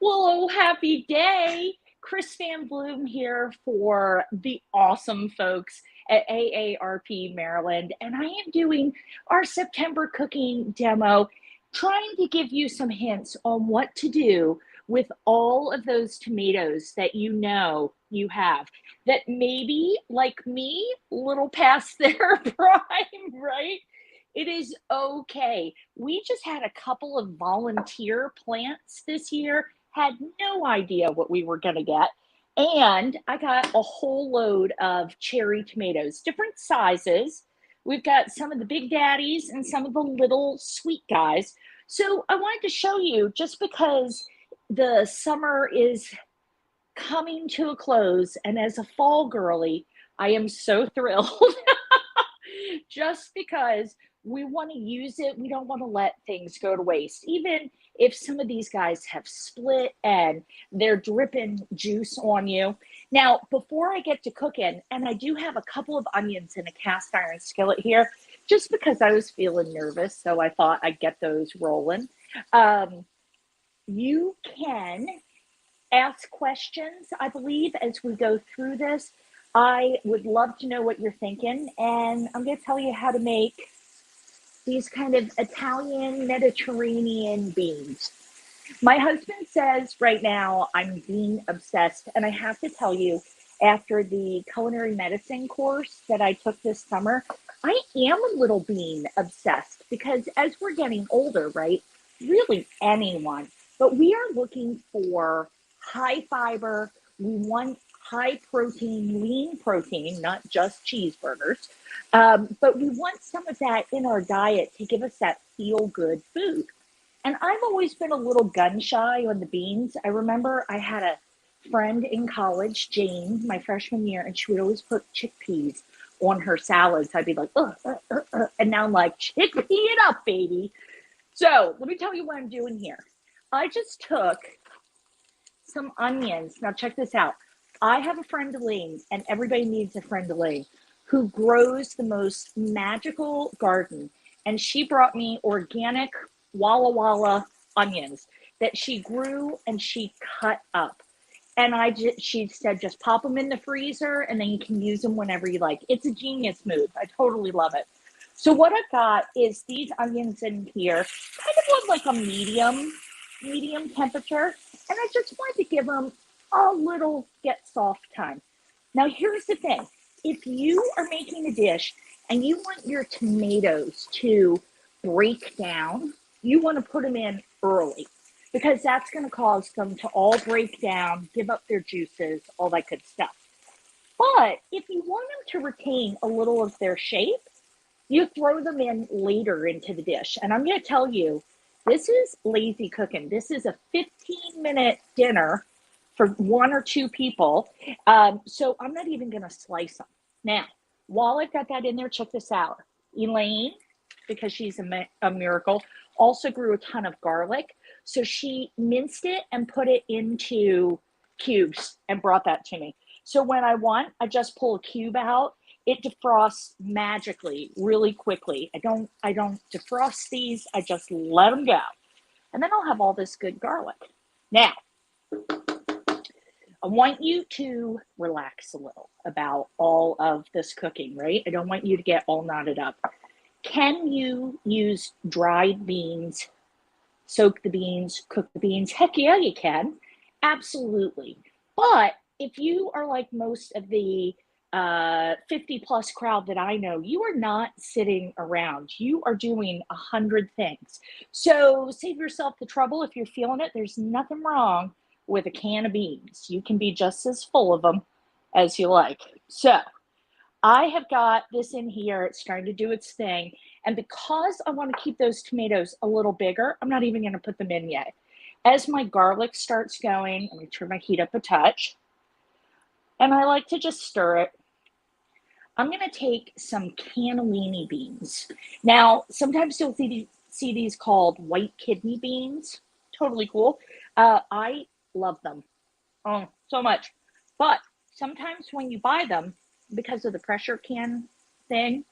Well, oh, happy day. Chris Van Bloom here for the awesome folks at AARP Maryland. And I am doing our September cooking demo, trying to give you some hints on what to do with all of those tomatoes that you know you have that maybe, like me, a little past their prime, right? It is okay. We just had a couple of volunteer plants this year, had no idea what we were going to get. And I got a whole load of cherry tomatoes, different sizes. We've got some of the big daddies and some of the little sweet guys. So I wanted to show you just because the summer is coming to a close, and as a fall girly, I am so thrilled just because we want to use it. We don't want to let things go to waste. Even if some of these guys have split and they're dripping juice on you. Now, before I get to cooking, and I do have a couple of onions in a cast iron skillet here, just because I was feeling nervous, so I thought I'd get those rolling. You can ask questions, I believe, as we go through this. I would love to know what you're thinking, and I'm going to tell you how to make these kind of Italian Mediterranean beans. My husband says right now I'm bean obsessed, and I have to tell you, after the culinary medicine course that I took this summer, I am a little bean obsessed because as we're getting older, right? Really anyone, but we are looking for high fiber. We want high protein, lean protein, not just cheeseburgers. But we want some of that in our diet to give us that feel good food. And I've always been a little gun shy on the beans. I remember I had a friend in college, Jane, my freshman year, and she would always put chickpeas on her salads. I'd be like, ugh, and now I'm like, chickpea it up, baby. So let me tell you what I'm doing here. I just took some onions. Now check this out. I have a friend Elaine, and everybody needs a friend Elaine, who grows the most magical garden. And she brought me organic Walla Walla onions that she grew and she cut up. And she said, just pop them in the freezer and then you can use them whenever you like. It's a genius move. I totally love it. So what I've got is these onions in here, kind of on like a medium temperature. And I just wanted to give them a little get soft time. Now, here's the thing. If you are making a dish and you want your tomatoes to break down, you want to put them in early because that's going to cause them to all break down, give up their juices, all that good stuff. But if you want them to retain a little of their shape, you throw them in later into the dish. And I'm going to tell you, this is lazy cooking. This is a 15-minute dinner for one or two people. So I'm not even going to slice them. Now, while I've got that in there, check this out. Elaine, because she's a miracle, also grew a ton of garlic. So she minced it and put it into cubes and brought that to me. So when I want, I just pull a cube out. It defrosts magically, really quickly. I don't defrost these. I just let them go. And then I'll have all this good garlic. Now, I want you to relax a little about all of this cooking, right? I don't want you to get all knotted up. Can you use dried beans, soak the beans, cook the beans? Heck yeah, you can. Absolutely. But if you are like most of the 50 plus crowd that I know, you are not sitting around. You are doing 100 things. So save yourself the trouble. If you're feeling it, there's nothing wrong with a can of beans. You can be just as full of them as you like. So I have got this in here. It's starting to do its thing. And because I want to keep those tomatoes a little bigger, I'm not even going to put them in yet. As my garlic starts going, let me turn my heat up a touch. And I like to just stir it. I'm going to take some cannellini beans. Now, sometimes you'll see these called white kidney beans. Totally cool. I love them. Oh, so much. But sometimes when you buy them, because of the pressure can thing,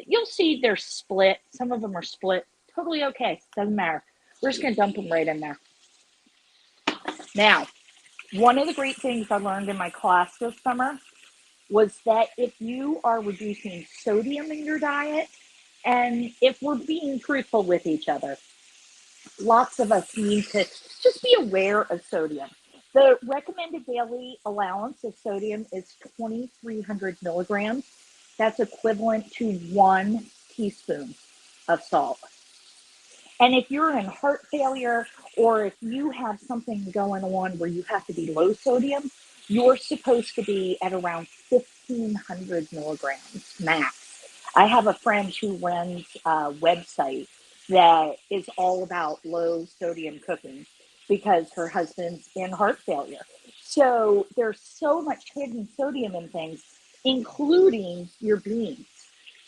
you'll see they're split. Some of them are split. Totally okay. Doesn't matter. We're just going to dump them right in there. Now, one of the great things I learned in my class this summer was that if you are reducing sodium in your diet, and if we're being truthful with each other, lots of us need to just be aware of sodium. The recommended daily allowance of sodium is 2,300 milligrams. That's equivalent to 1 teaspoon of salt. And if you're in heart failure, or if you have something going on where you have to be low sodium, you're supposed to be at around 1,500 milligrams max. I have a friend who runs a website that is all about low sodium cooking because her husband's in heart failure. So there's so much hidden sodium in things, including your beans.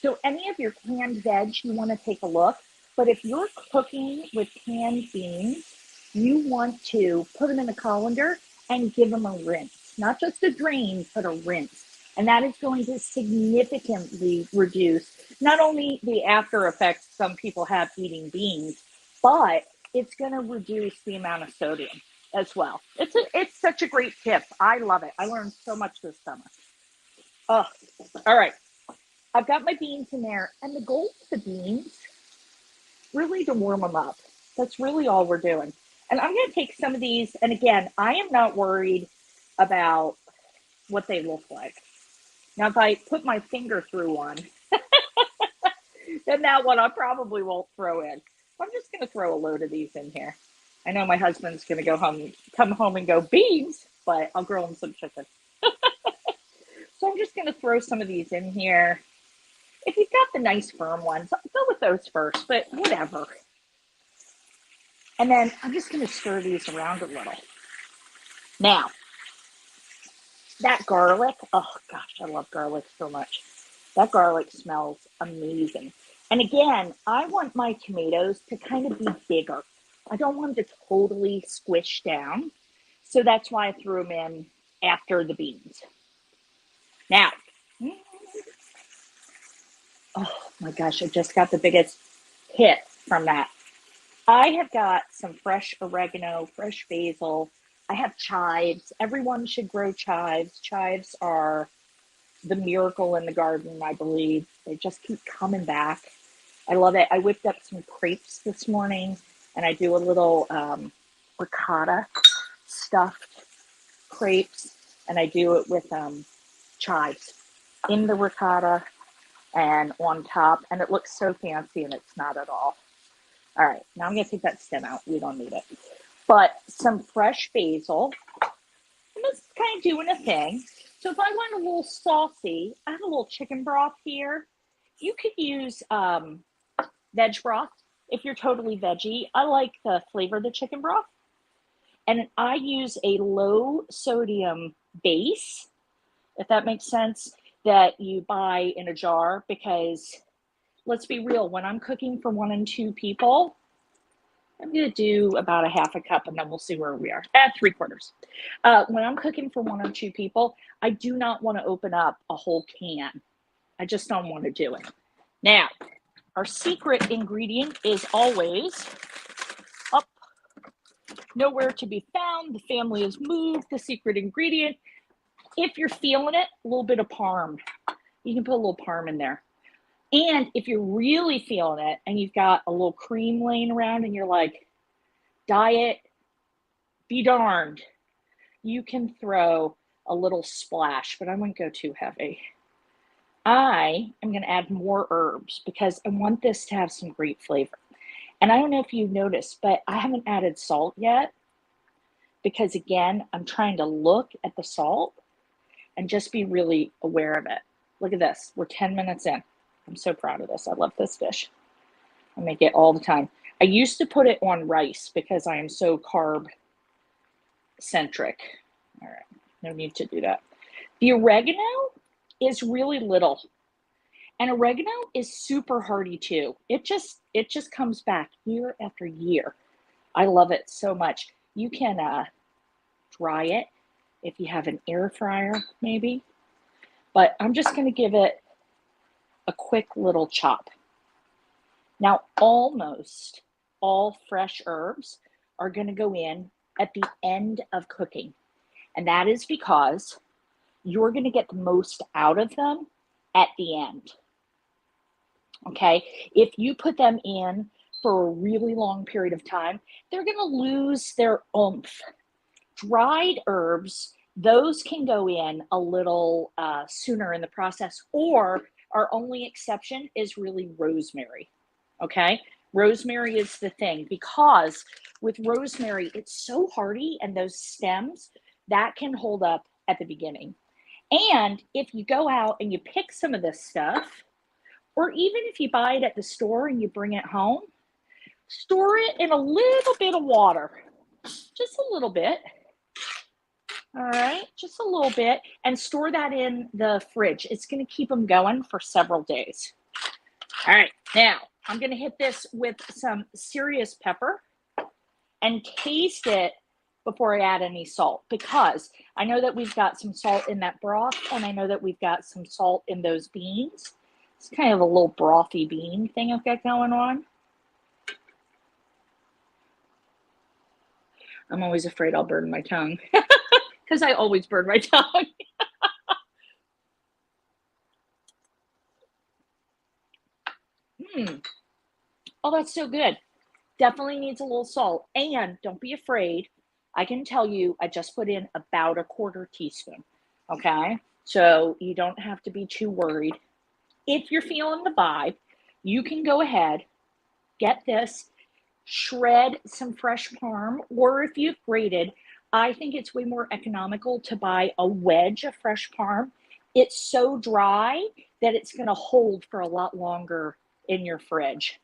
So any of your canned veg, you want to take a look. But if you're cooking with canned beans, you want to put them in a colander and give them a rinse. Not just a drain, but a rinse. And that is going to significantly reduce not only the after effects some people have eating beans, but it's going to reduce the amount of sodium as well. It's such a great tip. I love it. I learned so much this summer. Oh, all right. I've got my beans in there, and the goal of the beans really to warm them up. That's really all we're doing. And I'm going to take some of these, and again, I am not worried about what they look like. Now, if I put my finger through one, then that one I probably won't throw in. I'm just going to throw a load of these in here. I know my husband's going to come home and go, beans, but I'll grill him some chicken. So I'm just going to throw some of these in here. If you've got the nice firm ones, I'll go with those first, but whatever. And then I'm just going to stir these around a little. Now, that garlic, oh gosh, I love garlic so much. That garlic smells amazing. And again, I want my tomatoes to kind of be bigger. I don't want them to totally squish down. So that's why I threw them in after the beans. Now, oh my gosh, I just got the biggest hit from that. I have got some fresh oregano, fresh basil. I have chives. Everyone should grow chives. Chives are the miracle in the garden, I believe. They just keep coming back. I love it. I whipped up some crepes this morning, and I do a little ricotta stuffed crepes, and I do it with chives in the ricotta and on top, and it looks so fancy, and it's not at all. All right, now I'm going to take that stem out. We don't need it. But some fresh basil. I'm just kind of doing a thing. So if I want a little saucy, I have a little chicken broth here. You could use veg broth if you're totally veggie. I like the flavor of the chicken broth. And I use a low sodium base, if that makes sense, that you buy in a jar, because let's be real, when I'm cooking for 1 and 2 people, I'm going to do about a half a cup, and then we'll see where we are at 3/4. When I'm cooking for 1 or 2 people, I do not want to open up a whole can. I just don't want to do it. Now, our secret ingredient is always up, nowhere to be found. The family has moved. The secret ingredient, if you're feeling it, a little bit of parm. You can put a little parm in there. And if you're really feeling it and you've got a little cream laying around and you're like, diet, be darned, you can throw a little splash, but I wouldn't go too heavy. I am going to add more herbs because I want this to have some great flavor. And I don't know if you've noticed, but I haven't added salt yet because, again, I'm trying to look at the salt and just be really aware of it. Look at this. We're 10 minutes in. I'm so proud of this. I love this dish. I make it all the time. I used to put it on rice because I am so carb centric. All right, no need to do that. The oregano is really little, and oregano is super hearty too. It just comes back year after year. I love it so much. You can dry it if you have an air fryer, maybe. But I'm just going to give it a quick little chop. Now, almost all fresh herbs are going to go in at the end of cooking. And that is because you're going to get the most out of them at the end. Okay? If you put them in for a really long period of time, they're going to lose their oomph. Dried herbs, those can go in a little sooner in the process, or our only exception is really rosemary. Okay? Rosemary is the thing, because with rosemary, it's so hardy, and those stems, that can hold up at the beginning. And if you go out and you pick some of this stuff, or even if you buy it at the store and you bring it home, store it in a little bit of water, just a little bit. All right, just a little bit, and store that in the fridge. It's going to keep them going for several days. All right, now I'm going to hit this with some serious pepper and taste it before I add any salt, because I know that we've got some salt in that broth, and I know that we've got some salt in those beans. It's kind of a little brothy bean thing I've got going on. I'm always afraid I'll burn my tongue, because I always burn my tongue. Oh, that's so good. Definitely needs a little salt. And don't be afraid. I can tell you, I just put in about a 1/4 teaspoon. Okay? So you don't have to be too worried. If you're feeling the vibe, you can go ahead, get this, shred some fresh parm, or if you've grated, I think it's way more economical to buy a wedge of fresh parm. It's so dry that it's going to hold for a lot longer in your fridge.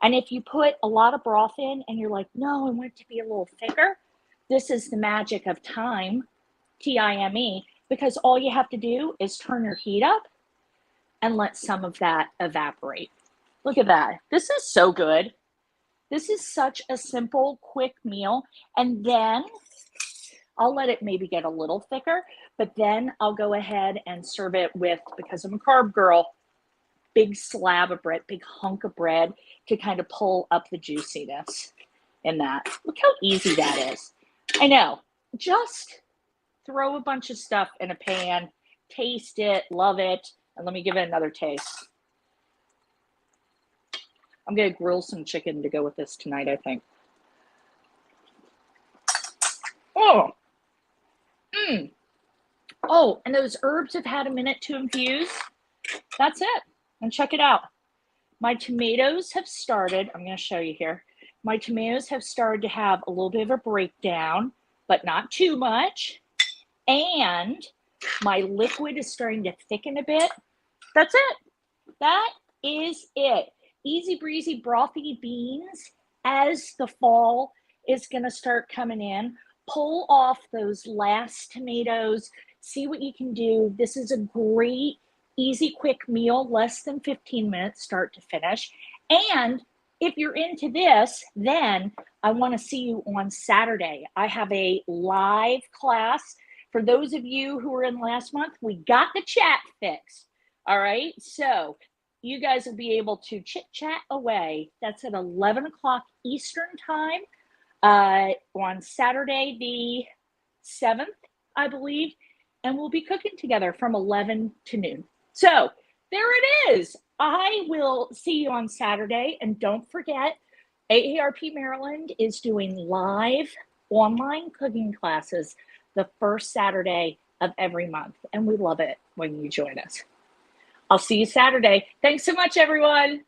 And if you put a lot of broth in and you're like, no, I want it to be a little thicker, this is the magic of time, T-I-M-E, because all you have to do is turn your heat up and let some of that evaporate. Look at that. This is so good. This is such a simple, quick meal. And then I'll let it maybe get a little thicker, but then I'll go ahead and serve it with, because I'm a carb girl, big slab of bread, big hunk of bread to kind of pull up the juiciness in that. Look how easy that is. I know. Just throw a bunch of stuff in a pan, taste it, love it, and let me give it another taste. I'm going to grill some chicken to go with this tonight, I think. Oh. Oh, and those herbs have had a minute to infuse. That's it. And check it out. My tomatoes have started. I'm going to show you here. My tomatoes have started to have a little bit of a breakdown, but not too much. And my liquid is starting to thicken a bit. That's it. That is it. Easy breezy, brothy beans as the fall is going to start coming in. Pull off those last tomatoes. See what you can do. This is a great, easy, quick meal, less than 15 minutes, start to finish. And if you're into this, then I want to see you on Saturday. I have a live class. For those of you who were in last month, we got the chat fixed. All right. So you guys will be able to chit chat away. That's at 11 o'clock Eastern time on Saturday, the 7th, I believe. And we'll be cooking together from 11 to noon. So there it is. I will see you on Saturday. And don't forget, AARP Maryland is doing live online cooking classes the first Saturday of every month. And we love it when you join us. I'll see you Saturday. Thanks so much, everyone.